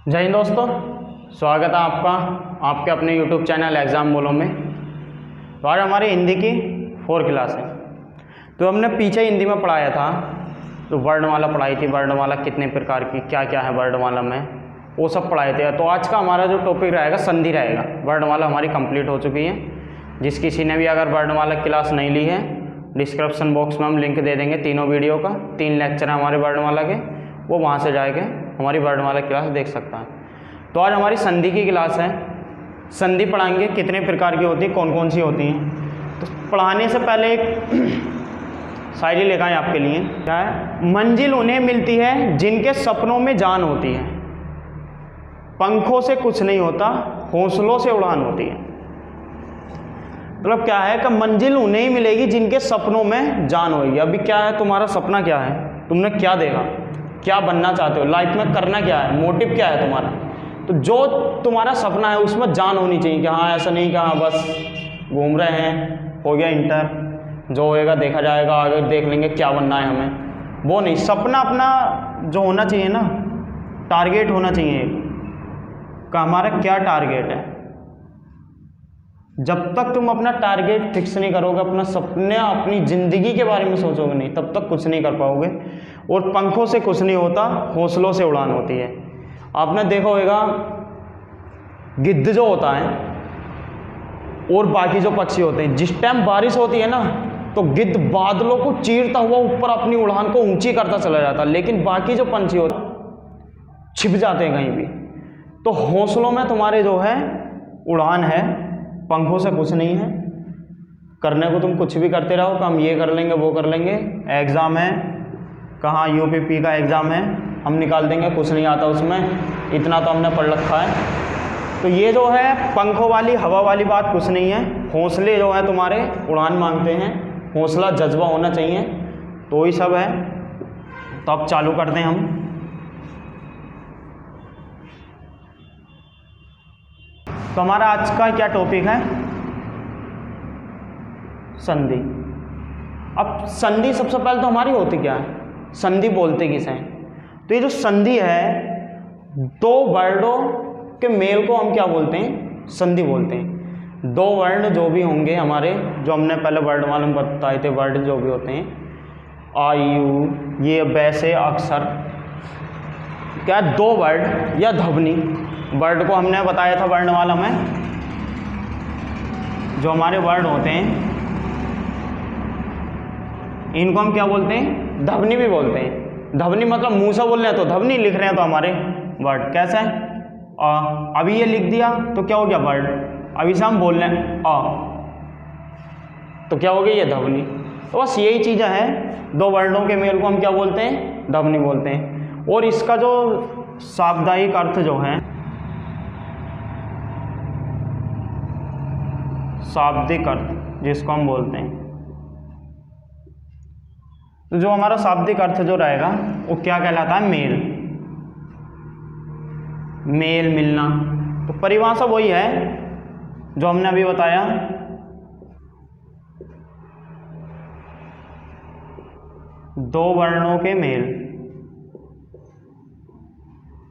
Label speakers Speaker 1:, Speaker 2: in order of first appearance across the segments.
Speaker 1: जय हिंद दोस्तों, स्वागत है आपका आपके अपने YouTube चैनल एग्ज़ाम बोलो में। तो आज हमारी हिंदी की 4 क्लास है। तो हमने पीछे हिंदी में पढ़ाया था, तो वर्णमाला पढ़ाई थी। वर्णमाला कितने प्रकार की, क्या क्या है वर्णमाला में, वो सब पढ़ाए थे। तो आज का हमारा जो टॉपिक रहेगा संधि रहेगा। वर्णमाला हमारी कंप्लीट हो चुकी है। जिस किसी ने भी अगर वर्णमाला क्लास नहीं ली है, डिस्क्रिप्शन बॉक्स में हम लिंक दे देंगे तीनों वीडियो का। 3 लेक्चर हैं हमारे वर्णमाला के, वो वहाँ से जाके हमारी वर्णमाला क्लास देख सकता है। तो आज हमारी संधि की क्लास है। संधि पढ़ाएंगे, कितने प्रकार की होती है, कौन कौन सी होती हैं। तो पढ़ाने से पहले एक शायरी लेकर आए आपके लिए। क्या है? मंजिल उन्हें मिलती है जिनके सपनों में जान होती है, पंखों से कुछ नहीं होता, हौसलों से उड़ान होती है। मतलब क्या है कि मंजिल उन्हें ही मिलेगी जिनके सपनों में जान होगी। अभी क्या है, तुम्हारा सपना क्या है, तुमने क्या देखा, क्या बनना चाहते हो, लाइफ में करना क्या है, मोटिव क्या है तुम्हारा। तो जो तुम्हारा सपना है उसमें जान होनी चाहिए कि हाँ, ऐसा नहीं कि हाँ बस घूम रहे हैं, हो गया इंटर, जो होएगा देखा जाएगा, आगे देख लेंगे क्या बनना है हमें। वो नहीं, सपना अपना जो होना चाहिए ना, टारगेट होना चाहिए कि हमारा क्या टारगेट है। जब तक तुम अपना टारगेट फिक्स नहीं करोगे, अपना सपने, अपनी ज़िंदगी के बारे में सोचोगे नहीं, तब तक कुछ नहीं कर पाओगे। और पंखों से कुछ नहीं होता, हौसलों से उड़ान होती है। आपने देखा होगा गिद्ध जो होता है और बाकी जो पक्षी होते हैं, जिस टाइम बारिश होती है ना, तो गिद्ध बादलों को चीरता हुआ ऊपर अपनी उड़ान को ऊंची करता चला जाता है, लेकिन बाकी जो पंछी होते हैं छिप जाते हैं कहीं भी। तो हौसलों में तुम्हारे जो है उड़ान है, पंखों से कुछ नहीं है। करने को तुम कुछ भी करते रहो कि हम ये कर लेंगे, वो कर लेंगे। एग्ज़ाम है, कहाँ यूपीपी का एग्ज़ाम है, हम निकाल देंगे, कुछ नहीं आता उसमें, इतना तो हमने पढ़ रखा है। तो ये जो है पंखों वाली, हवा वाली बात कुछ नहीं है। हौसले जो है तुम्हारे उड़ान मांगते हैं, हौसला जज्बा होना चाहिए, तो ही सब है। तो अब चालू करते हैं हम। तो हमारा आज का क्या टॉपिक है? संधि। अब संधि सबसे पहले तो हमारी होती क्या है, संधि बोलते किसे हैं? तो ये जो संधि है, दो वर्णों के मेल को हम क्या बोलते हैं? संधि बोलते हैं। दो वर्ण जो भी होंगे हमारे, जो हमने पहले वर्णमाला में बताए थे, वर्ड जो भी होते हैं, आ यू, ये वैसे अक्षर, क्या दो वर्ड या ध्वनि, वर्ड को हमने बताया था वर्णमाला में। जो हमारे वर्ड होते हैं इनको हम क्या बोलते हैं? ध्वनि भी बोलते हैं। ध्वनि मतलब मुंह से बोल रहे हैं तो ध्वनि, लिख रहे हैं तो हमारे वर्ड। कैसा है? अभी ये लिख दिया तो क्या हो गया? वर्ड। अभी से हम बोल रहे हैं तो क्या हो गया? ये ध्वनि। तो बस यही चीज़ें हैं। दो वर्णों के मेल को हम क्या बोलते हैं? ध्वनि बोलते हैं। और इसका जो शाब्दिक अर्थ जो है, शाब्दिक अर्थ जिसको हम बोलते हैं, तो जो हमारा शाब्दिक अर्थ जो रहेगा वो क्या कहलाता है? मेल। मेल, मिलना। तो परिभाषा वही है जो हमने अभी बताया। दो वर्णों के मेल,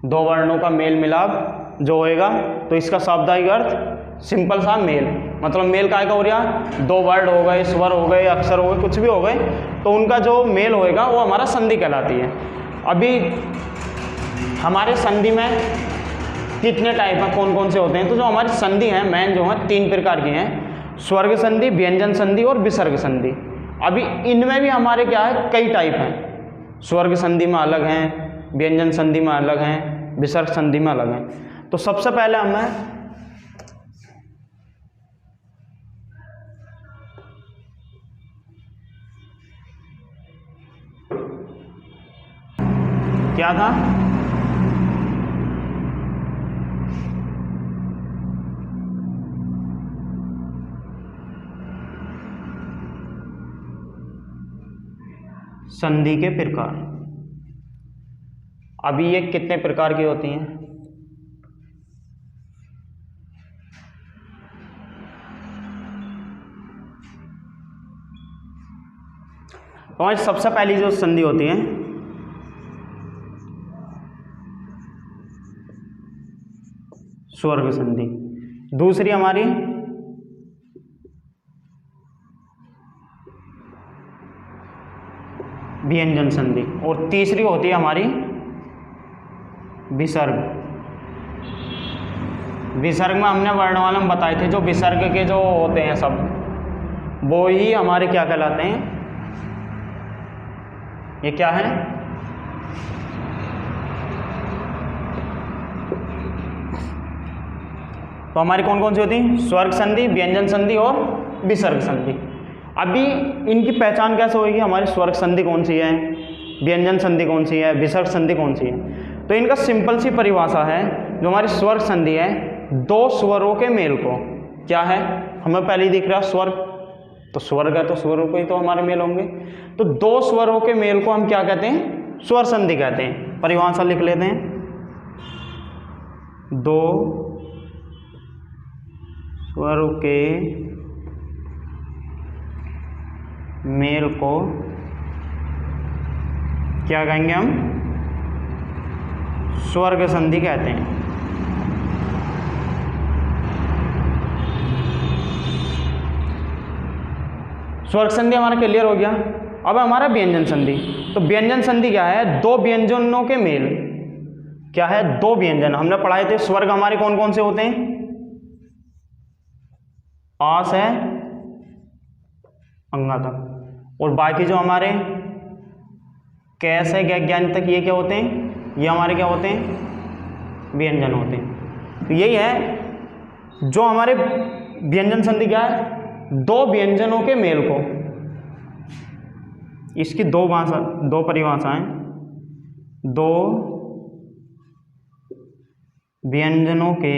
Speaker 1: दो वर्णों का मेल मिलाप जो होएगा, तो इसका शाब्दिक अर्थ सिंपल सा मेल। मतलब मेल काय का हो रहा? दो वर्ड हो गए, स्वर हो गए, अक्षर हो गए, कुछ भी हो गए, तो उनका जो मेल होएगा वो हमारा संधि कहलाती है। अभी हमारे संधि में कितने टाइप हैं, कौन कौन से होते हैं? तो जो हमारी संधि हैं मेन जो है 3 प्रकार की हैं, स्वर्ग संधि, व्यंजन संधि और विसर्ग संधि। अभी इनमें भी हमारे क्या है, कई टाइप हैं। स्वर्ग संधि में अलग हैं, व्यंजन संधि में अलग हैं, विसर्ग संधि में अलग हैं। तो सबसे पहले हमें क्या था? संधि के प्रकार। अभी ये कितने प्रकार की होती हैं? तो सबसे पहली जो संधि होती है स्वर्ग संधि। दूसरी हमारी व्यंजन संधि। और तीसरी होती है हमारी विसर्ग। विसर्ग में हमने वर्णमाला में बताए थे, जो विसर्ग के जो होते हैं सब, वो ही हमारे क्या कहलाते हैं, ये क्या है, तो हमारी कौन कौन सी होती है, स्वर्ग संधि, व्यंजन संधि और विसर्ग संधि। अभी इनकी पहचान कैसे होगी, हमारी स्वर्ग संधि कौन सी है, व्यंजन संधि कौन सी है, विसर्ग संधि कौन सी है। तो इनका सिंपल सी परिभाषा है, जो हमारी स्वर्ग संधि है, दो स्वरों के मेल को, क्या है, हमें पहले ही दिख रहा स्वर्ग, तो स्वर्ग है तो स्वरों को ही तो हमारे मेल होंगे। तो दो स्वरों के मेल को हम क्या कहते हैं, स्वर संधि कहते हैं। परिभाषा लिख लेते हैं, दो स्वरों के मेल को क्या कहेंगे हम, स्वर्ग संधि कहते हैं। स्वर्ग संधि हमारा क्लियर हो गया। अब हमारा व्यंजन संधि। तो व्यंजन संधि क्या है, दो व्यंजनों के मेल, क्या है, दो व्यंजन। हमने पढ़ाए थे स्वर्ग हमारे कौन कौन से होते हैं, आ से अंगा तक, और बाकी जो हमारे कै से ज्ञान तक, ये क्या होते हैं, ये हमारे क्या होते हैं, व्यंजन होते हैं। तो यही है जो हमारे व्यंजन संधि क्या है, दो व्यंजनों के मेल को, इसकी दो परिभाषाएं, दो व्यंजनों के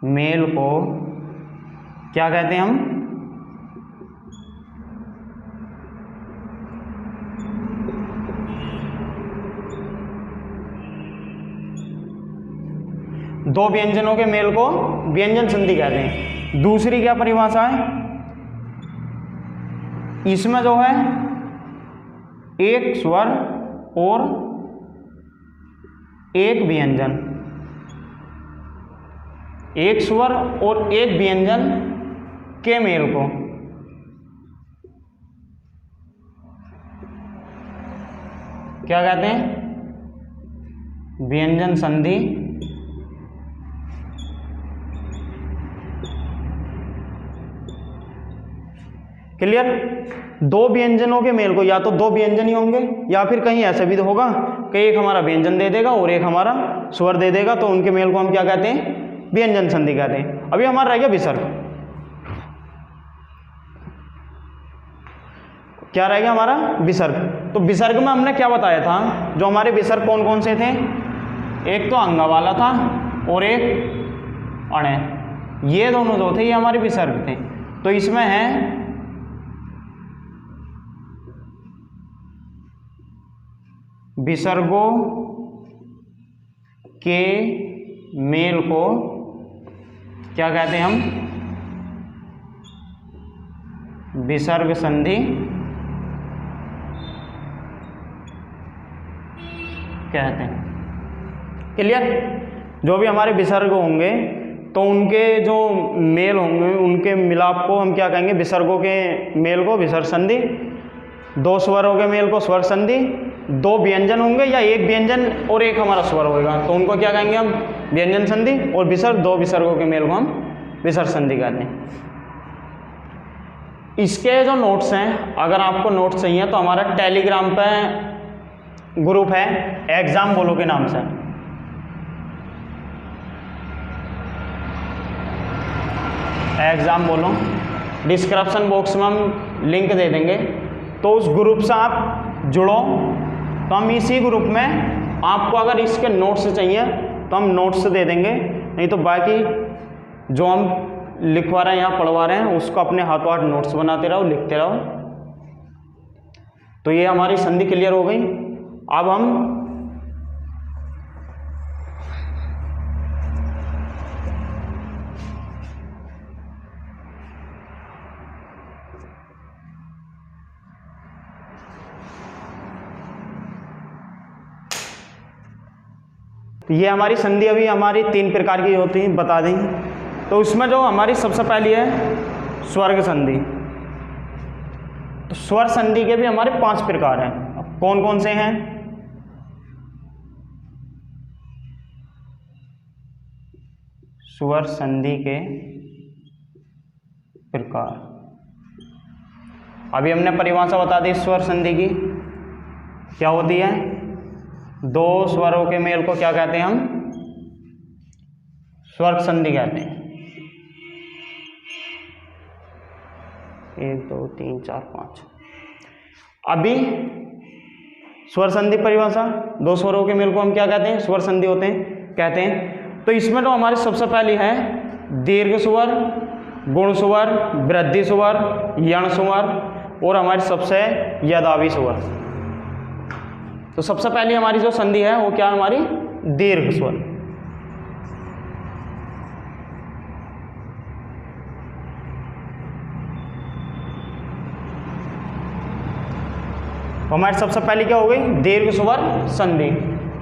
Speaker 1: मेल को क्या कहते हैं हम, दो व्यंजनों के मेल को व्यंजन संधि कहते हैं। दूसरी क्या परिभाषा है, इसमें जो है एक स्वर और एक व्यंजन, एक स्वर और एक व्यंजन के मेल को क्या कहते हैं, व्यंजन संधि। क्लियर। दो व्यंजनों के मेल को, या तो दो व्यंजन ही होंगे, या फिर कहीं ऐसा भी तो होगा कि एक हमारा व्यंजन दे देगा और एक हमारा स्वर दे देगा, तो उनके मेल को हम क्या कहते हैं, व्यंजन संधि कहते हैं। अभी हमारा रह गया विसर्ग। क्या रह गया हमारा, विसर्ग। तो विसर्ग में हमने क्या बताया था, जो हमारे विसर्ग कौन कौन से थे, एक तो अंगा वाला था और एक अणे, ये दोनों जो थे ये हमारे विसर्ग थे। तो इसमें है विसर्गों के मेल को क्या कहते हैं हम, विसर्ग संधि कहते हैं। क्लियर। जो भी हमारे विसर्ग होंगे तो उनके जो मेल होंगे, उनके मिलाप को हम क्या कहेंगे, विसर्गों के मेल को विसर्ग संधि, दो स्वरों के मेल को स्वर संधि, दो व्यंजन होंगे या एक व्यंजन और एक हमारा स्वर होगा तो उनको क्या कहेंगे हम, व्यंजन संधि, और विसर्ग, दो विसर्गों के मेल को हम विसर्ग संधि कहते हैं। इसके जो नोट्स हैं, अगर आपको नोट्स चाहिए तो हमारा टेलीग्राम पे ग्रुप है एग्जाम बोलो के नाम से, एग्जाम बोलो, डिस्क्रिप्शन बॉक्स में हम लिंक दे देंगे, तो उस ग्रुप से आप जुड़ो। तो हम इसी ग्रुप में आपको अगर इसके नोट्स चाहिए तो हम नोट्स दे देंगे, नहीं तो बाकी जो हम लिखवा रहे हैं या पढ़वा रहे हैं उसको अपने हाथों हाथ नोट्स बनाते रहो, लिखते रहो। तो ये हमारी संधि क्लियर हो गई। अब हम तो ये हमारी संधि अभी हमारी 3 प्रकार की होती है, बता देंगे। तो उसमें जो हमारी सबसे पहली है स्वर्ग संधि। तो स्वर संधि के भी हमारे 5 प्रकार हैं। अब कौन कौन से हैं? स्वर संधि के प्रकार, अभी हमने परिभाषा बता दी स्वर संधि की, क्या होती है? 2 स्वरों के मेल को क्या कहते हैं हम? स्वर संधि कहते हैं। 1 2 3 4 5। अभी स्वर संधि परिभाषा, 2 स्वरों के मेल को हम क्या कहते हैं? स्वर संधि होते हैं कहते हैं। तो इसमें तो हमारी सबसे पहली है दीर्घ स्वर, गुण स्वर, वृद्धि स्वर, यण स्वर और हमारी सबसे यदावी स्वर। तो सबसे पहली हमारी जो संधि है वो क्या है? हमारी दीर्घ स्वर। तो हमारी सबसे पहली क्या हो गई? दीर्घ स्वर संधि।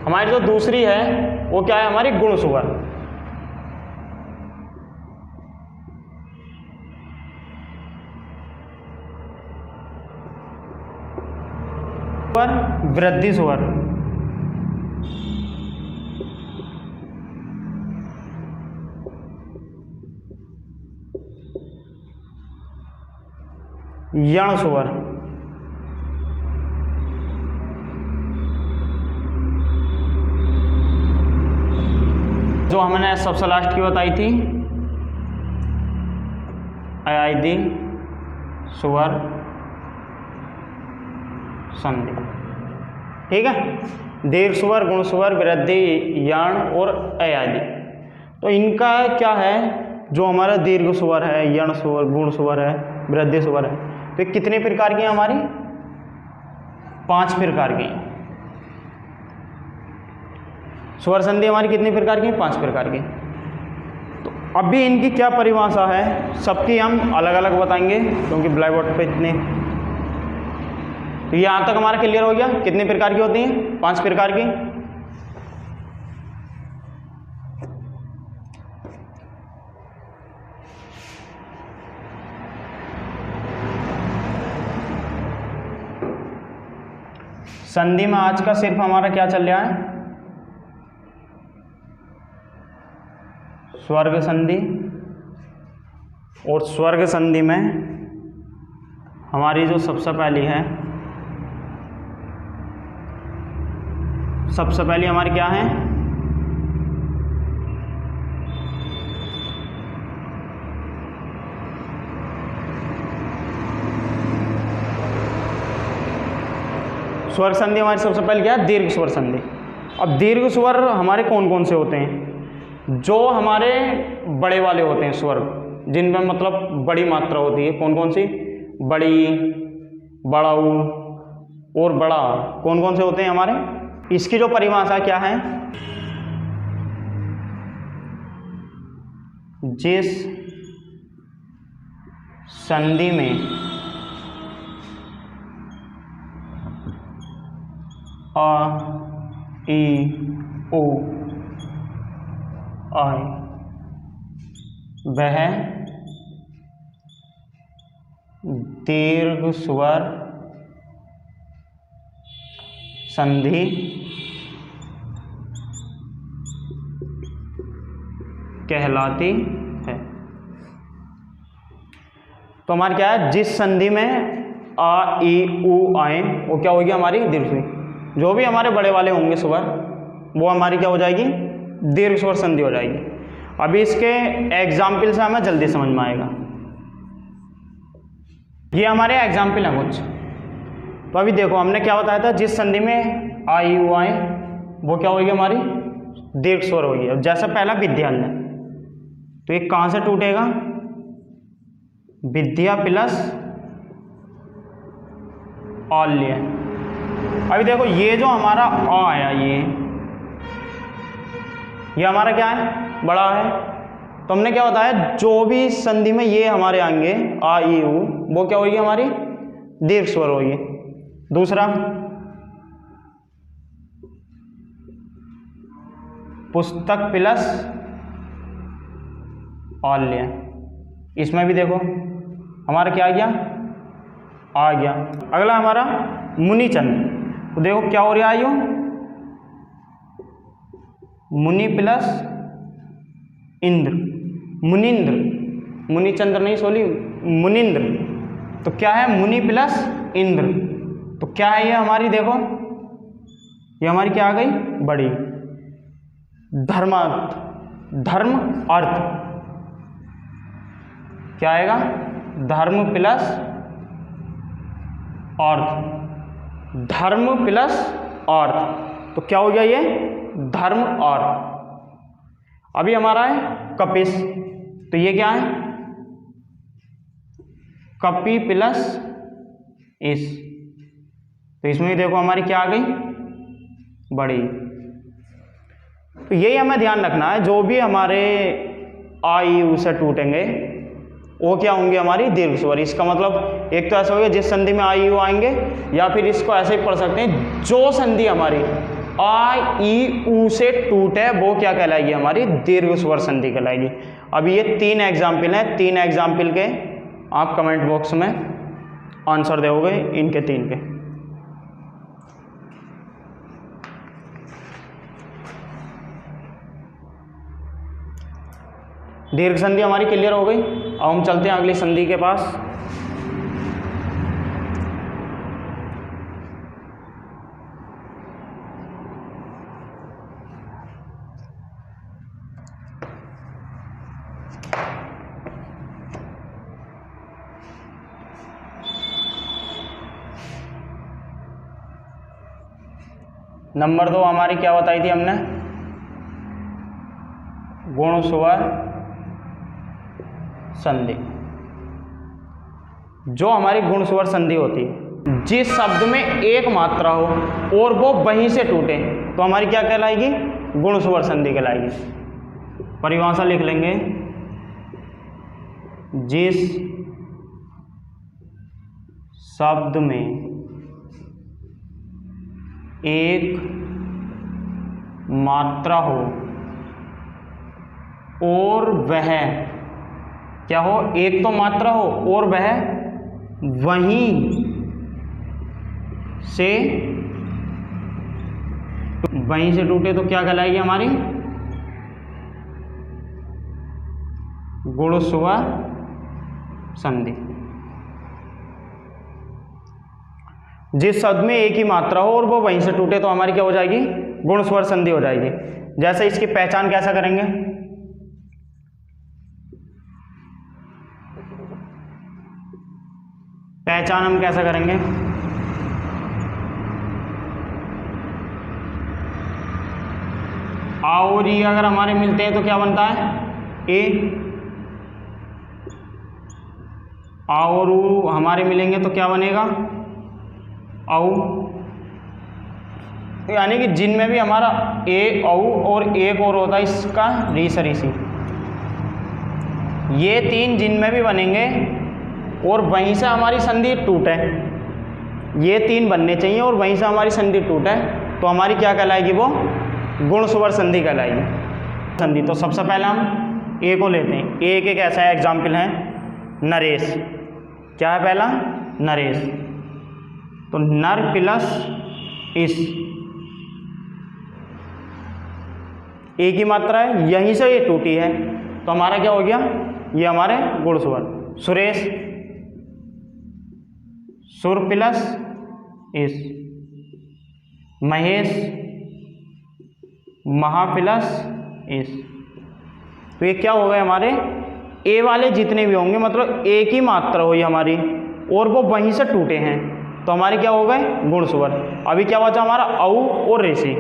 Speaker 1: हमारी जो दूसरी है वो क्या है? हमारी गुण स्वर। वृद्धि स्वर। यण स्वर। जो हमने सबसे लास्ट की बताई थी अयादी स्वर संधि। ठीक है, दीर्घ स्वर, गुण स्वर, वृद्धि, यण और अयादी। तो इनका क्या है? जो हमारा दीर्घ स्वर है, यण स्वर, गुण स्वर है, वृद्धि स्वर है, तो ये कितने प्रकार की हैं? हमारी 5 प्रकार की हैं। स्वर संधि हमारी कितनी प्रकार की? 5 प्रकार की। तो अभी इनकी क्या परिभाषा है सबकी हम अलग अलग बताएंगे, क्योंकि ब्लैक बोर्ड पे इतने। तो यहाँ तक हमारा क्लियर हो गया कितने प्रकार की होती हैं? 5 प्रकार की। संधि में आज का सिर्फ हमारा क्या चल रहा है? स्वर्ग संधि। और स्वर्ग संधि में हमारी जो सबसे पहली है, सबसे पहली हमारी क्या है? स्वर संधि हमारी सबसे पहले क्या है? दीर्घ स्वर संधि। अब दीर्घ स्वर हमारे कौन कौन से होते हैं? जो हमारे बड़े वाले होते हैं स्वर, जिनमें मतलब बड़ी मात्रा होती है। कौन कौन सी? बड़ी, बड़ाऊ और बड़ा। कौन कौन से होते हैं हमारे? इसकी जो परिभाषा क्या है? जिस संधि में अ, ई, उ, आए वह दीर्घ स्वर संधि कहलाती है। तो हमारी क्या है? जिस संधि में आ, ई, उ आए वो क्या होगी? हमारी दीर्घ स्वर। जो भी हमारे बड़े वाले होंगे स्वर वो हमारी क्या हो जाएगी? दीर्घ स्वर संधि हो जाएगी। अभी इसके एग्जाम्पल से हमें जल्दी समझ में आएगा। ये हमारे एग्जाम्पल हैं कुछ। तो अभी देखो हमने क्या बताया था? जिस संधि में आ, ई, उ आए वो क्या होगी? हमारी दीर्घ स्वर होगी। अब जैसा पहला विद्यालय, तो ये कहाँ से टूटेगा? विद्या प्लस औल्य। अभी देखो ये जो हमारा अ आया, ये हमारा क्या है? बड़ा है। तो हमने क्या बताया? जो भी संधि में ये हमारे आएंगे आ, ई, उ, वो क्या होगी? हमारी दीर्घ स्वर होगी। दूसरा पुस्तक प्लस औल्य। इसमें भी देखो हमारा क्या आ गया। अगला हमारा मुनिचंद। तो देखो क्या हो रहा है, यो मुनि प्लस इंद्र, मुनिंद्र, मुनिचंद्र नहीं सोली, मुनिंद्र। तो क्या है, मुनि प्लस इंद्र। तो क्या है ये हमारी, देखो ये हमारी क्या आ गई, बड़ी। धर्मार्थ, धर्म अर्थ क्या आएगा, धर्म प्लस अर्थ, धर्म प्लस अर्थ। तो क्या हो गया ये, धर्म अर्थ। अभी हमारा है कपिस। तो ये क्या है, कपि प्लस इस। तो इसमें भी देखो हमारी क्या आ गई, बड़ी। तो यही हमें ध्यान रखना है, जो भी हमारे आ ई उ से टूटेंगे वो क्या होंगे, हमारी दीर्घ स्वर। इसका मतलब एक तो ऐसा हो गया जिस संधि में आ ई उ आएंगे, या फिर इसको ऐसे ही पढ़ सकते हैं, जो संधि हमारी आ ई उ से टूटे वो क्या कहलाएगी, हमारी दीर्घ स्वर संधि कहलाएगी। अब ये 3 एग्जाम्पल हैं, 3 एग्जाम्पल के आप कमेंट बॉक्स में आंसर दोगे इनके 3 के। दीर्घ संधि हमारी क्लियर हो गई। अब हम चलते हैं अगली संधि के पास। नंबर 2 हमारी क्या बताई थी हमने, गुण स्वर संधि। जो हमारी गुण स्वर संधि होती है, जिस शब्द में एक मात्रा हो और वो वहीं से टूटे, तो हमारी क्या कहलाएगी, गुण स्वर संधि कहलाएगी। परिभाषा लिख लेंगे, जिस शब्द में एक मात्रा हो और वह क्या हो, एक तो मात्रा हो और वह वहीं से टूटे, तो क्या कहलाएगी हमारी, गुण स्वर संधि। जिस शब्द में एक ही मात्रा हो और वो वहीं से टूटे तो हमारी क्या हो जाएगी, गुण स्वर संधि हो जाएगी। जैसे इसकी पहचान कैसा करेंगे, पहचान हम कैसा करेंगे, आ और ई अगर हमारे मिलते हैं तो क्या बनता है, ए। आ और उ हमारे मिलेंगे तो क्या बनेगा, औ। यानी कि जिनमें भी हमारा ए औ और एक और होता है इसका रीसरीसी, ये 3 जिनमें भी बनेंगे और वहीं से हमारी संधि टूटे, ये 3 बनने चाहिए और वहीं से हमारी संधि टूटे, तो हमारी क्या कहलाएगी, वो गुण स्वर संधि कहलाएगी। संधि तो सबसे पहले हम ए को लेते हैं। एक ऐसा एग्जाम्पल है नरेश। क्या है पहला, नरेश। तो नर प्लस इस, एक ही मात्रा है, यहीं से ये टूटी है, तो हमारा क्या हो गया, ये हमारे गुण स्वर। सुरेश, सुर प्लस इस। महेश, महा प्लस इस। तो ये क्या हो गए हमारे, ए वाले जितने भी होंगे, मतलब एक ही मात्रा हुई हमारी और वो वहीं से टूटे हैं, तो हमारे क्या हो गए, गुण स्वर। अभी क्या बचा हमारा, औ और रेसी।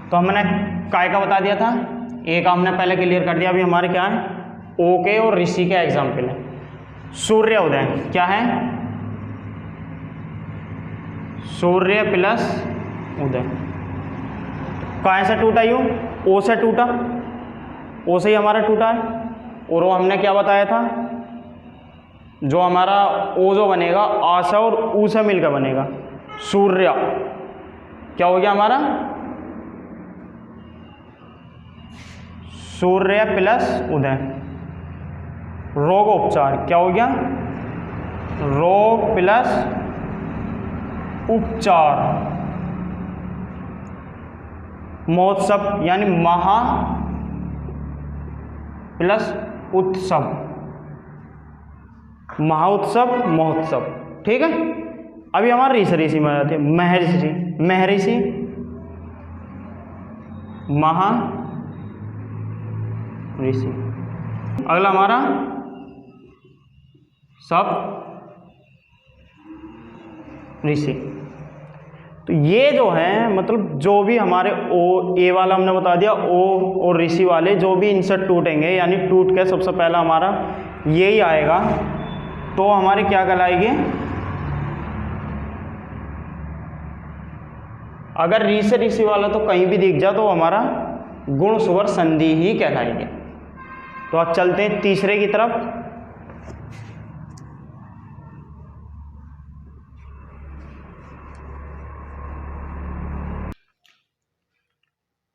Speaker 1: तो हमने काय का बता दिया था, एक हमने पहले क्लियर कर दिया। अभी हमारे क्या है, ओके और ऋषि का एग्जाम्पल है। सूर्य उदय क्या है, सूर्य प्लस उदय। कहाँ से टूटा, यूं ओ से टूटा, ओ से ही हमारा टूटा है। और वो हमने क्या बताया था, जो हमारा ओ जो बनेगा आ से और ऊ से मिलकर बनेगा, सूर्य। क्या हो गया हमारा? सूर्य प्लस उदय। रोगोपचार क्या हो गया? रोग प्लस उपचार। महोत्सव यानी महा प्लस उत्सव, महाउत्सव महोत्सव। ठीक है। अभी हमारा ऋषि में आ जाते हैं। महर्षि, महर्षि महा ऋषि। अगला हमारा सब ऋषि। तो ये जो है मतलब जो भी हमारे ओ ए वाला हमने बता दिया, ओ और ऋषि वाले जो भी इनसे टूटेंगे यानी टूट के सबसे पहला हमारा यही आएगा, तो हमारे क्या कहलाएगी? अगर ऋ से ऋषि वाला तो कहीं भी दिख जाए तो हमारा गुण स्वर संधि ही कहलाएंगे। तो अब चलते हैं तीसरे की तरफ।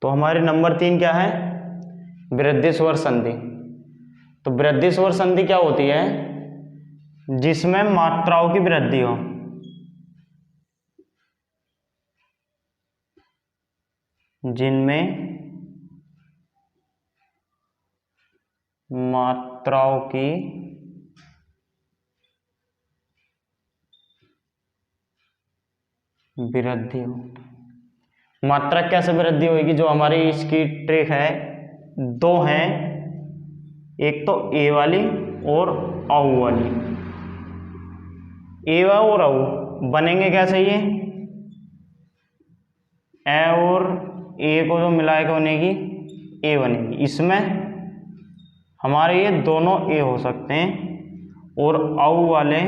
Speaker 1: तो हमारे नंबर 3 क्या है? वृद्धि स्वर संधि। तो वृद्धि स्वर संधि क्या होती है? जिसमें मात्राओं की वृद्धि हो। जिनमें मात्राओं की वृद्धि हो। मात्रा कैसे वृद्धि होगी? जो हमारी इसकी ट्रिक है, दो हैं, एक तो ए वाली और औ वाली। ए और औ बनेंगे कैसे? ये ए और ए को जो मिला के बनेगी ए बनेगी। इसमें हमारे ये दोनों ए हो सकते हैं और औ वाले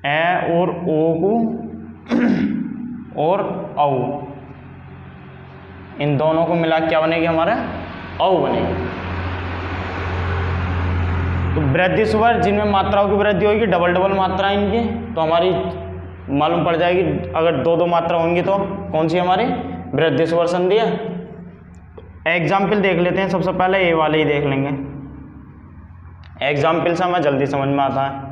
Speaker 1: ए और ओ को और औ, इन दोनों को मिला क्या बनेगी? हमारा औ बनेगी। तो वृद्धि स्वर जिनमें मात्राओं की वृद्धि होगी, डबल डबल मात्रा इनकी, तो हमारी मालूम पड़ जाएगी। अगर दो दो मात्रा होंगी तो कौन सी हमारी वृद्धि स्वर संधि है। एग्जाम्पल देख लेते हैं। सबसे पहले ए वाले ही देख लेंगे। एग्जाम्पल से हमें जल्दी समझ में आता है।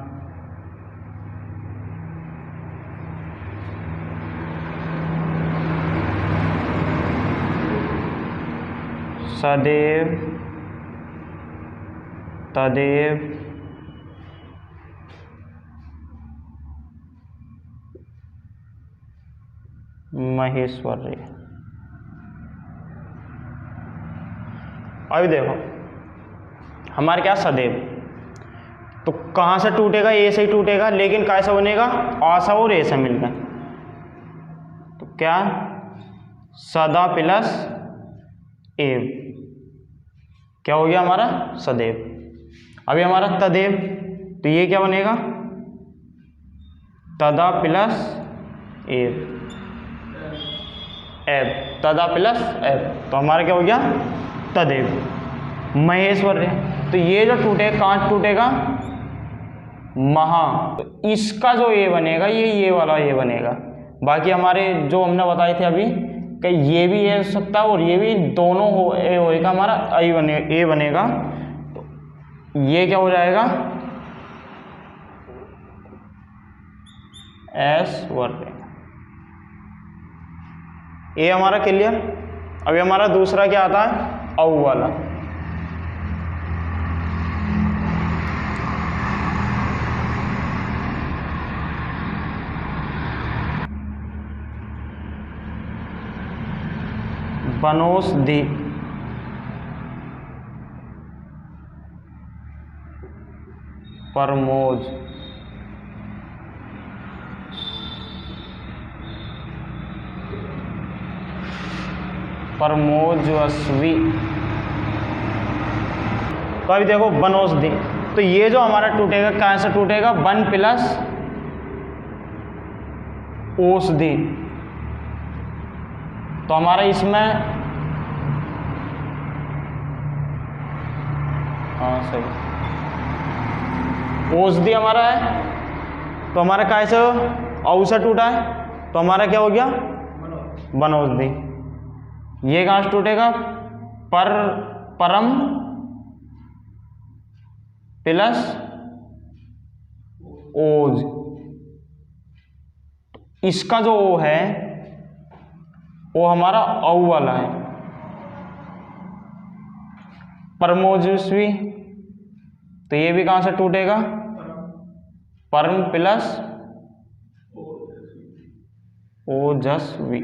Speaker 1: सदैव तदेव महेश्वरी। अभी देखो हमारे क्या सदैव, तो कहाँ से टूटेगा? ए से ही टूटेगा, लेकिन कैसे बनेगा? आशा और ए से मिलकर। तो क्या? सदा प्लस एव। क्या हो गया हमारा? सदैव। अभी हमारा तदेव, तो ये क्या बनेगा? तदा प्लस एव, एव, तदा प्लस एव, तो हमारा क्या हो गया? तदेव। महेश्वर। तो ये जो टूटेगा कहाँ टूटेगा? महा। तो इसका जो ए बनेगा ये वाला ए बनेगा। बाकी हमारे जो हमने बताए थे अभी कि ये भी ए हो सकता है और ये भी, दोनों हो ए होएगा हमारा ए बनेगा। तो ये क्या हो जाएगा? एस वर्ग। ए हमारा क्लियर। अभी हमारा दूसरा क्या आता है? औ वाला। बनौषधि, परमोज, परमोजस्वी। तो अभी देखो बनौषधि, तो ये जो हमारा टूटेगा कहाँ से टूटेगा? वन प्लस औषधि। तो हमारा इसमें हाँ सही, औषधि हमारा है, तो हमारा कैसे औ से टूटा है, तो हमारा क्या हो गया, वनौषधि। ये कहाँ से टूटेगा, परम प्लस ओज। इसका जो ओ है वो हमारा औ वाला है, परमोजस्वी। तो ये भी कहां से टूटेगा, परम प्लस ओजस्वी।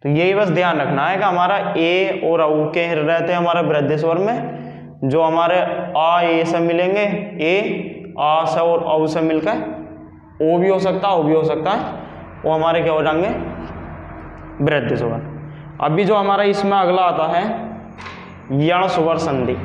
Speaker 1: तो यही बस ध्यान रखना है कि हमारा ए और औ के रहते हैं हमारे वृद्धि स्वर में, जो हमारे आ ए से मिलेंगे, ए आ से और औ से मिलकर ओ भी हो सकता है, ओ भी हो सकता है, वो हमारे क्या हो जाएंगे, वृद्धि स्वर। अभी जो हमारा इसमें अगला आता है यण स्वर संधि।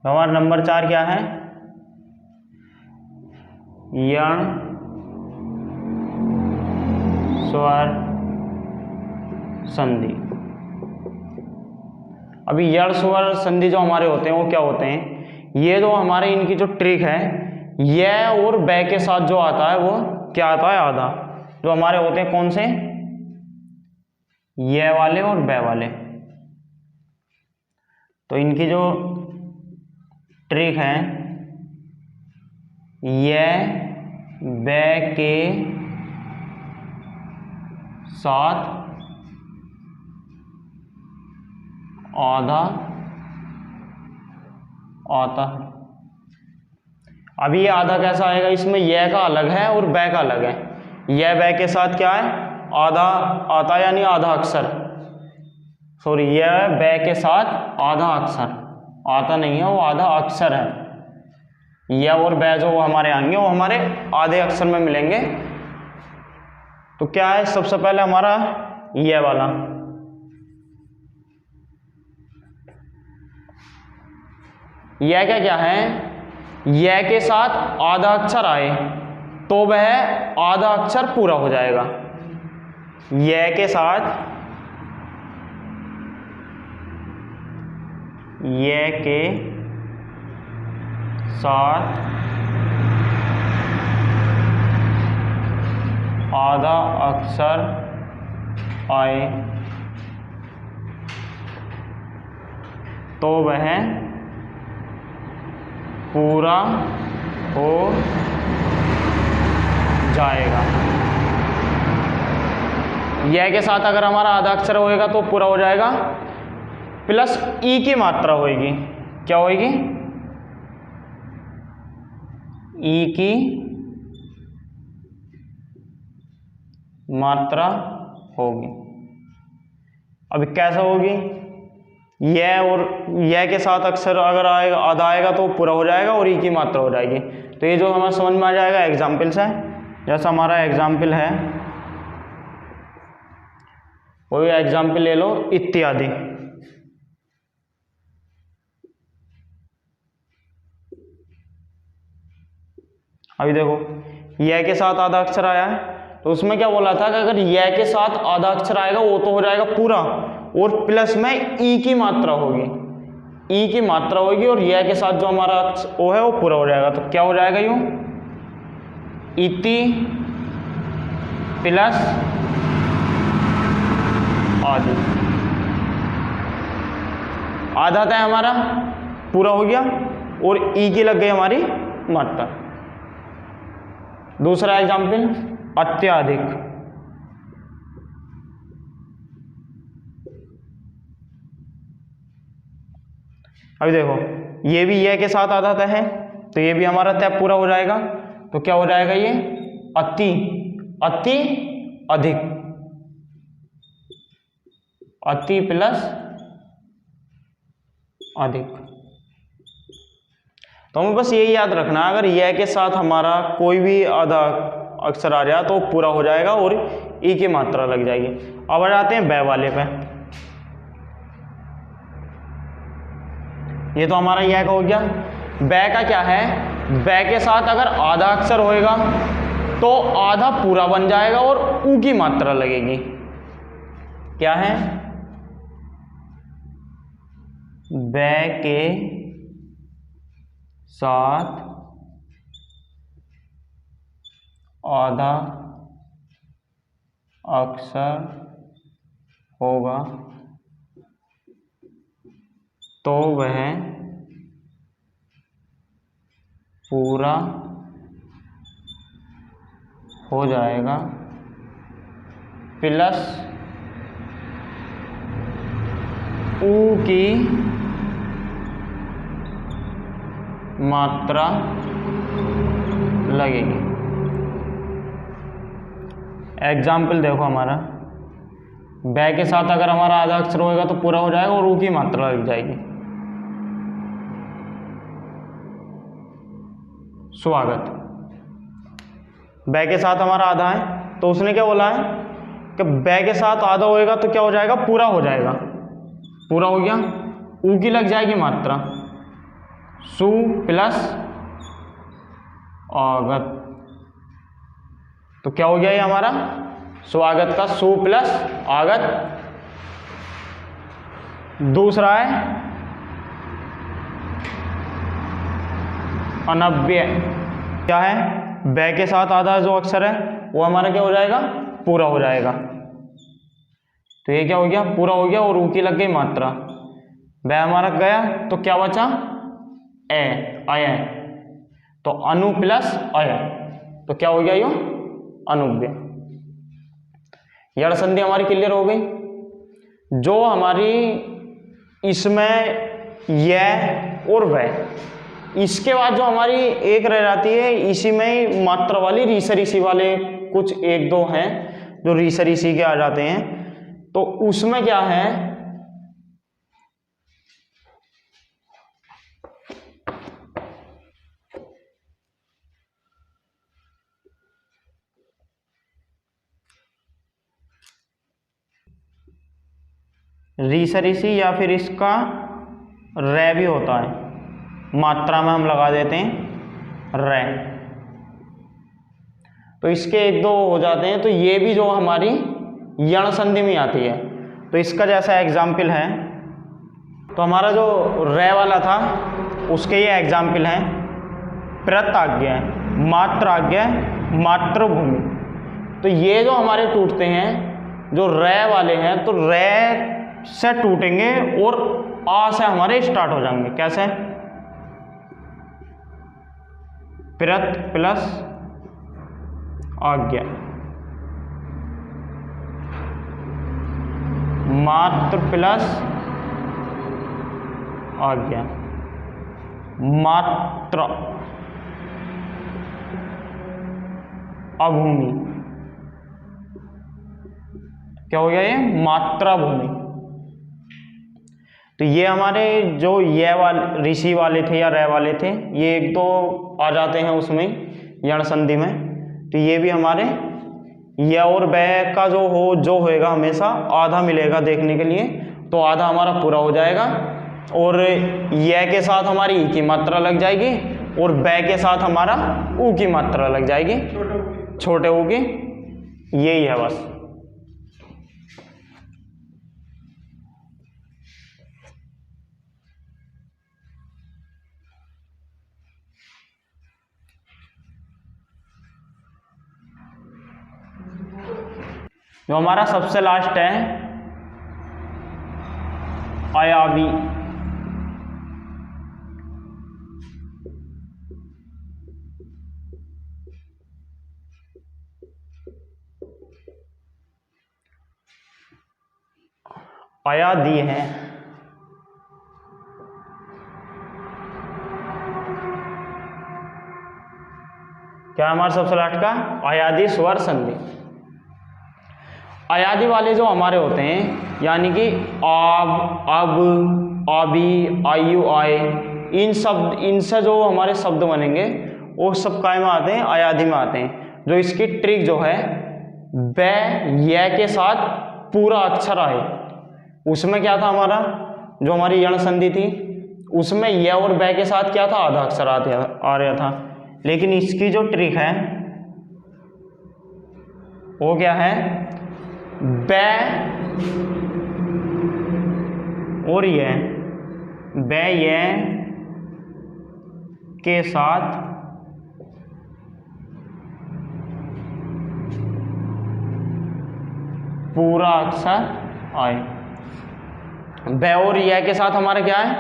Speaker 1: हमारा नंबर 4 क्या है, यण स्वर संधि। अभी यण स्वर संधि जो हमारे होते हैं वो क्या होते हैं, ये जो हमारे इनकी जो ट्रिक है, ये और बै के साथ जो आता है वो क्या आता है, आधा। जो हमारे होते हैं कौन से, ये वाले और बै वाले। तो इनकी जो ट्रिक है, ये बै के साथ आधा आता है। अभी ये आधा कैसा आएगा, इसमें यह का अलग है और बै का अलग है। यह बै के साथ क्या है, आधा आता है, यानी आधा अक्षर, सॉरी, यह बै के साथ आधा अक्षर आता नहीं है, वो आधा अक्षर है। यह और बै जो हमारे आएंगे वो हमारे आधे अक्षर में मिलेंगे। तो क्या है, सबसे पहले हमारा यह वाला, यह क्या है, यह के साथ आधा अक्षर आए तो वह आधा अक्षर पूरा हो जाएगा। यह के साथ, यह के साथ आधा अक्षर आए तो वह पूरा हो जाएगा। यह के साथ अगर हमारा आधा अक्षर होएगा तो पूरा हो जाएगा, प्लस ई की मात्रा होएगी, क्या होएगी, ई की मात्रा होगी। अभी कैसा होगी, यह और यह के साथ अक्षर अगर आएगा, आधा आएगा तो पूरा हो जाएगा और ई की मात्रा हो जाएगी। तो ये जो हमें समझ में आ जाएगा एग्जाम्पल से, जैसा हमारा एग्जाम्पल है, कोई एग्जाम्पल ले लो, इत्यादि। अभी देखो यह के साथ आधा अक्षर आया है, तो उसमें क्या बोला था कि अगर यह के साथ आधा अक्षर आएगा वो तो हो जाएगा पूरा, और प्लस में ई की मात्रा होगी, ई की मात्रा होगी, और यह के साथ जो हमारा वो है वो पूरा हो जाएगा। तो क्या हो जाएगा, यूं, इति प्लस आदि। आधा था हमारा पूरा हो गया और ई की लग गई हमारी मात्रा। दूसरा एग्जाम्पल, अत्यधिक। अभी देखो ये भी यह के साथ आधा तय है, तो ये भी हमारा तय पूरा हो जाएगा। तो क्या हो जाएगा, ये अति, अति अधिक, अति प्लस अधिक। तो हमें बस यही याद रखना, अगर यह के साथ हमारा कोई भी आधा अक्षर आ जाए तो पूरा हो जाएगा और ई की मात्रा लग जाएगी। अब आ जाते हैं बै वाले पे। ये तो हमारा यह का हो गया। बै का क्या है, बै के साथ अगर आधा अक्षर होएगा तो आधा पूरा बन जाएगा और ऊ की मात्रा लगेगी। क्या है, बै के साथ आधा अक्षर होगा तो वह पूरा हो जाएगा, प्लस ऊ की मात्रा लगेगी। एग्जाम्पल देखो हमारा, बै के साथ अगर हमारा आधा अक्षर होएगा तो पूरा हो जाएगा और ऊ की मात्रा लग जाएगी। स्वागत, बै के साथ हमारा आधा है तो उसने क्या बोला है कि बै के साथ आधा होएगा तो क्या हो जाएगा, पूरा हो जाएगा। पूरा हो गया, ऊ की लग जाएगी मात्रा, सु प्लस आगत, तो क्या हो गया ये हमारा स्वागत का सु प्लस आगत। दूसरा है अनव्यय। क्या है, बै के साथ आधा जो अक्षर है वो हमारा क्या हो जाएगा, पूरा हो जाएगा। तो ये क्या हो गया, पूरा हो गया और ऊ की लग गई मात्रा। बै हमारा गया तो क्या बचा, ए, अय, तो अनु प्लस अय, तो क्या हो गया यो अनुव्यय। यण संधि हमारी क्लियर हो गई। जो हमारी इसमें यह और वह, इसके बाद जो हमारी एक रह जाती है, इसी में ही मात्रा वाली रीसरीसी वाले कुछ एक दो हैं जो रीसरीसी के आ जाते हैं। तो उसमें क्या है, रीसरीसी या फिर इसका रै भी होता है, मात्रा में हम लगा देते हैं रै, तो इसके एक दो हो जाते हैं। तो ये भी जो हमारी यण संधि में आती है। तो इसका जैसा एग्जाम्पल है, तो हमारा जो रै वाला था उसके ये एग्जाम्पल हैं, प्रताज्ञा, मात्राज्ञा, मातृभूमि। तो ये जो हमारे टूटते हैं, जो रै वाले हैं, तो रै से टूटेंगे और आ से हमारे स्टार्ट हो जाएंगे। कैसे, प्रत प्लस आज्ञा, मात्र प्लस आज्ञा, मात्र, अभूमि। क्या हो गया ये, मात्रा भूमि। तो ये हमारे जो ये वाले ऋषि वाले थे या रै वाले थे, ये एक तो आ जाते हैं उसमें यण संधि में। तो ये भी हमारे य और बै का जो होएगा हमेशा आधा मिलेगा देखने के लिए, तो आधा हमारा पूरा हो जाएगा और य के साथ हमारी ई की मात्रा लग जाएगी और बै के साथ हमारा ऊ की मात्रा लग जाएगी, छोटे ऊ की। यही है बस। जो हमारा सबसे लास्ट है अयावी। अयादी है, क्या हमारा सबसे लास्ट का अयादी स्वर संधि। अयादी वाले जो हमारे होते हैं, यानी कि आब, अब, आबी, आयु, आए, इनसे जो हमारे शब्द बनेंगे वो सब काय में आते हैं, अयादी में आते हैं। जो इसकी ट्रिक जो है, बै य के साथ पूरा अक्षर आए, उसमें क्या था हमारा, जो हमारी यण संधि थी उसमें य और बै के साथ क्या था, आधा अक्षर आ रहा था। लेकिन इसकी जो ट्रिक है वो क्या है, बै और ये बै ये के साथ पूरा अक्षर आए। बै और ये के साथ हमारा क्या है,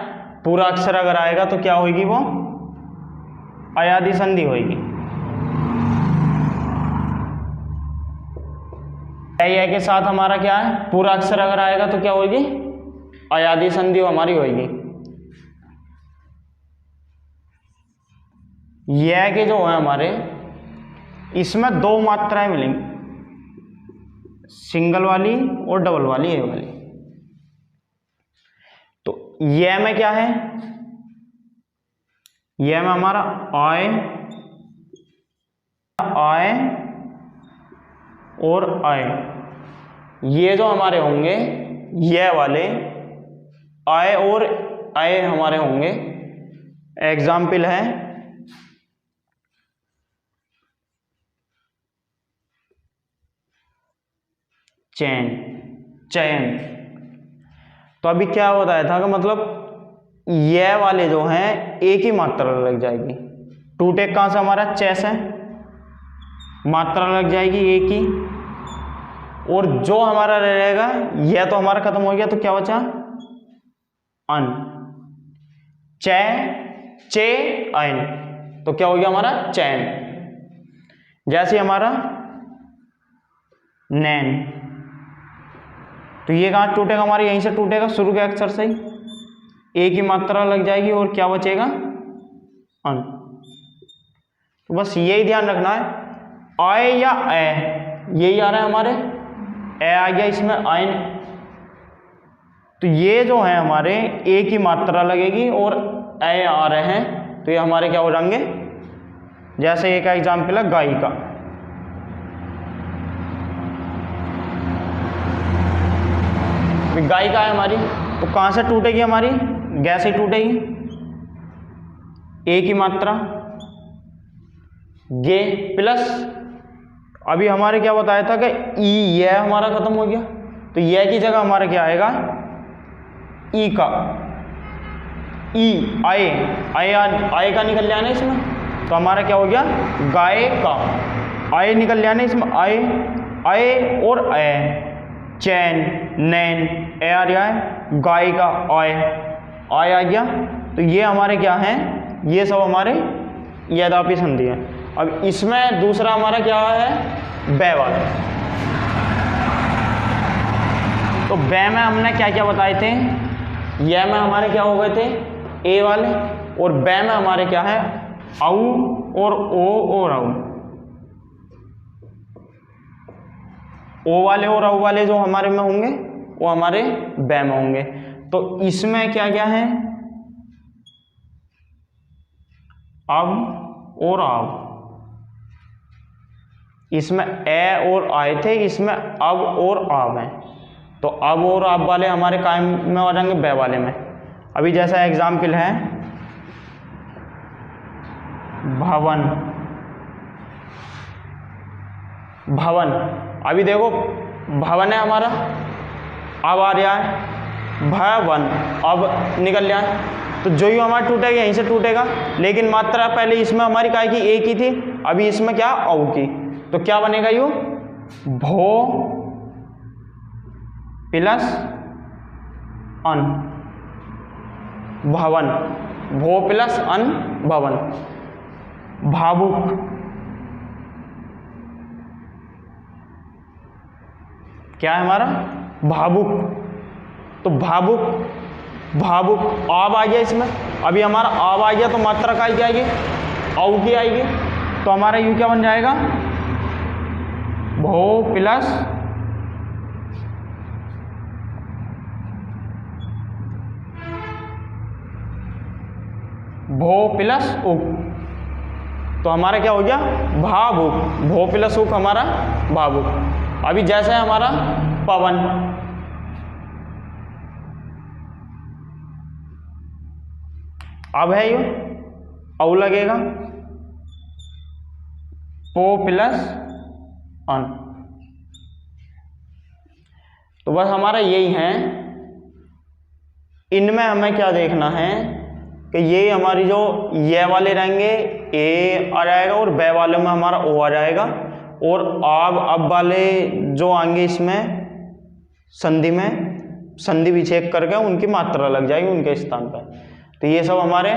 Speaker 1: पूरा अक्षर अगर आएगा तो क्या होगी, वो अयादी संधि होगी। ये के साथ हमारा क्या है, पूरा अक्षर अगर आएगा तो क्या होगी, अयादी संधि हमारी होगी। यह के जो है हमारे, इसमें दो मात्राएं मिलेंगी, सिंगल वाली और डबल वाली, ये वाली। तो यह में क्या है, यह में हमारा आय आय और आय, ये जो हमारे होंगे ये वाले आय और आय हमारे होंगे। एग्जाम्पल है चैन, चयन। तो अभी क्या बताया था कि मतलब ये वाले जो हैं एक ही मात्रा लग जाएगी। टू टेक कहां से हमारा चैस है, मात्रा लग जाएगी एक ही, और जो हमारा रहेगा यह तो हमारा खत्म हो गया, तो क्या बचा, अन, चे चे अन, तो क्या हो गया हमारा चैन। जैसे हमारा नैन, तो ये कहां टूटेगा, हमारे यहीं से टूटेगा, शुरू के अक्षर से ही एक ही मात्रा लग जाएगी और क्या बचेगा, अन। तो बस यही ध्यान रखना है, आय या ए, यही आ रहा है हमारे, ए आ गया इसमें आयन, तो ये जो है हमारे एक ही मात्रा लगेगी और ए आ रहे हैं, तो ये हमारे क्या हो जाएंगे। जैसे एक एग्जाम्पल है गायिका, गायिका है हमारी, तो कहां से टूटेगी हमारी, गे से टूटेगी, एक ही मात्रा, गे प्लस, अभी हमारे क्या बताया था कि ई, यह हमारा खत्म हो गया, तो यह की जगह हमारा क्या आएगा, ई का, ई आए, आए का निकल जाना इसमें, तो हमारा क्या हो गया, गाय का, आए निकल जाना इसमें, आए आए और ए, चैन नैन, ए आ रहा है, गाय का आय, आय आ गया, तो ये हमारे क्या हैं, ये सब हमारे यदापि संधि है। अब इसमें दूसरा हमारा क्या है, बै वाला। तो बै में हमने क्या क्या बताए थे, यह में हमारे क्या हो गए थे, ए वाले, और बै में हमारे क्या है, औ और ओ और औ, ओ वाले और औ वाले जो हमारे में होंगे वो हमारे बै में होंगे। तो इसमें क्या क्या है, अब और अब, इसमें ए और आए थे, इसमें अब और अब है, तो अब और अब वाले हमारे कायम में हो जाएंगे बै वाले में। अभी जैसा एग्जाम्पल है भवन, भवन, अभी देखो भवन है हमारा, अब आ रहा है भवन, अब निकल रहा है, तो जो ही हमारा टूटेगा यहीं से टूटेगा, लेकिन मात्रा पहले इसमें हमारी काय की, एक ही थी, अभी इसमें क्या, औ की, तो क्या बनेगा, यू भो प्लस अन, भवन, भो प्लस अन भवन। भावुक, क्या है हमारा, भावुक, तो भावुक, भावुक आब आ गया इसमें, अभी हमारा आब आ गया, तो मात्रा काय की आएगी, औ की आएगी, तो हमारा यू क्या बन जाएगा, भो प्लस भो प्लस उक, तो हमारा क्या हो गया, भावुक, भो प्लस उक हमारा भावुक। अभी जैसे है हमारा पवन, अब है ये औ लगेगा, पो प्लस अन। तो बस हमारा यही है। इनमें हमें क्या देखना है कि ये हमारी जो ये वाले रहेंगे ए आ जाएगा और बे वाले में हमारा ओ आ जाएगा, और अब वाले जो आएंगे इसमें संधि में संधि विच्छेद करके उनकी मात्रा लग जाएगी उनके स्थान पर। तो ये सब हमारे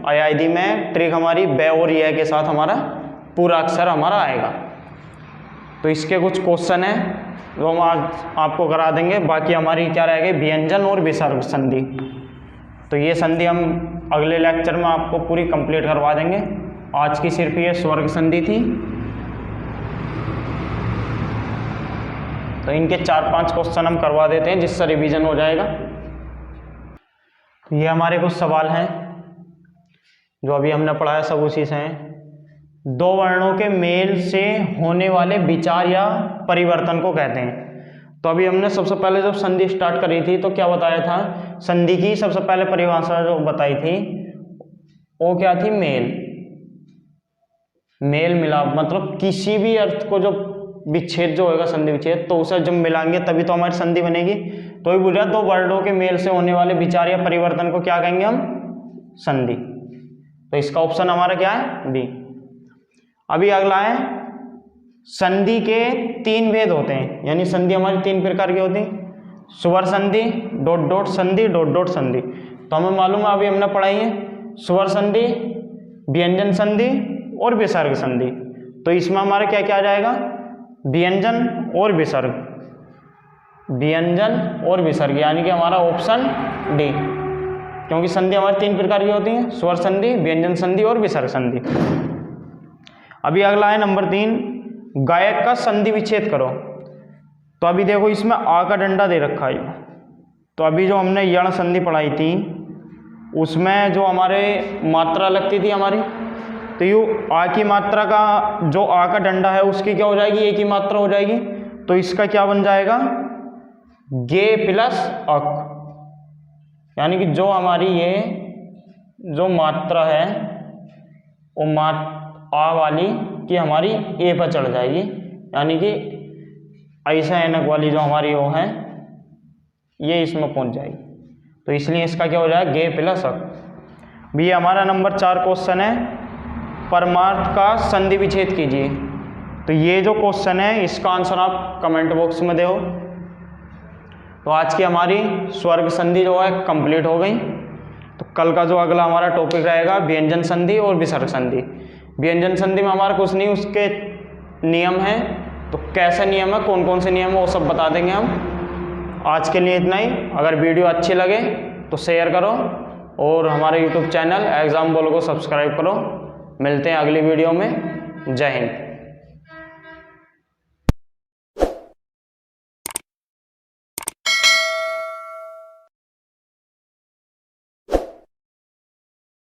Speaker 1: अयादी में ट्रिक हमारी बे और ये के साथ हमारा पूरा अक्षर हमारा आएगा। तो इसके कुछ क्वेश्चन है जो हम आज आपको करा देंगे। बाकी हमारी क्या रहेगी, व्यंजन और विसर्ग संधि। तो ये संधि हम अगले लेक्चर में आपको पूरी कंप्लीट करवा देंगे। आज की सिर्फ ये स्वर्ग संधि थी। तो इनके 4-5 क्वेश्चन हम करवा देते हैं जिससे रिवीजन हो जाएगा। ये हमारे कुछ सवाल हैं जो अभी हमने पढ़ाया, सब उसी से हैं। दो वर्णों के मेल से होने वाले विचार या परिवर्तन को कहते हैं। तो अभी हमने सबसे पहले जब संधि स्टार्ट करी थी तो क्या बताया था, संधि की सबसे पहले परिभाषा जो बताई थी वो क्या थी, मेल मिलाप। मतलब किसी भी अर्थ को जो विच्छेद जो होगा संधि विच्छेद, तो उसे जब मिलाएंगे तभी तो हमारी संधि बनेगी। तो ही बोल रहा दो वर्णों के मेल से होने वाले विचार या परिवर्तन को क्या कहेंगे हम, संधि। तो इसका ऑप्शन हमारा क्या है, बी। अभी अगला है, संधि के 3 भेद होते हैं, यानी संधि हमारी 3 प्रकार की होती है, स्वर संधि, डॉट डॉट संधि, डॉट डॉट संधि। तो हमें मालूम है, अभी हमने पढ़ाई है स्वर संधि, व्यंजन संधि और विसर्ग संधि। तो इसमें हमारा क्या क्या आ जाएगा, व्यंजन और विसर्ग, व्यंजन और विसर्ग, यानी कि हमारा ऑप्शन डी। क्योंकि संधि हमारी 3 प्रकार की होती है, स्वर संधि, व्यंजन संधि और विसर्ग संधि। अभी अगला है नंबर 3, गायक का संधि विच्छेद करो। तो अभी देखो इसमें आ का डंडा दे रखा है। तो अभी जो हमने यण संधि पढ़ाई थी उसमें जो हमारे मात्रा लगती थी हमारी, तो यू आ की मात्रा का जो आ का डंडा है उसकी क्या हो जाएगी, ए की मात्रा हो जाएगी। तो इसका क्या बन जाएगा, गे प्लस अक, यानी कि जो हमारी ये जो मात्रा है वो आ वाली की हमारी ए पर चढ़ जाएगी, यानी कि ऐसा ऐनक वाली जो हमारी वो है ये इसमें पहुंच जाएगी। तो इसलिए इसका क्या हो जाएगा, गे प्लस अक। भी हमारा नंबर 4 क्वेश्चन है, परमार्थ का संधि विच्छेद कीजिए। तो ये जो क्वेश्चन है इसका आंसर आप कमेंट बॉक्स में दो। तो आज की हमारी स्वर्ग संधि जो है कंप्लीट हो गई। तो कल का जो अगला हमारा टॉपिक रहेगा व्यंजन संधि और विसर्ग संधि। व्यंजन संधि में हमारा कुछ नहीं, उसके नियम हैं, तो कैसे नियम है, कौन कौन से नियम है वो सब बता देंगे हम। आज के लिए इतना ही। अगर वीडियो अच्छी लगे तो शेयर करो और हमारे यूट्यूब चैनल एग्जाम बोलो को सब्सक्राइब करो। मिलते हैं अगली वीडियो में। जय हिंद।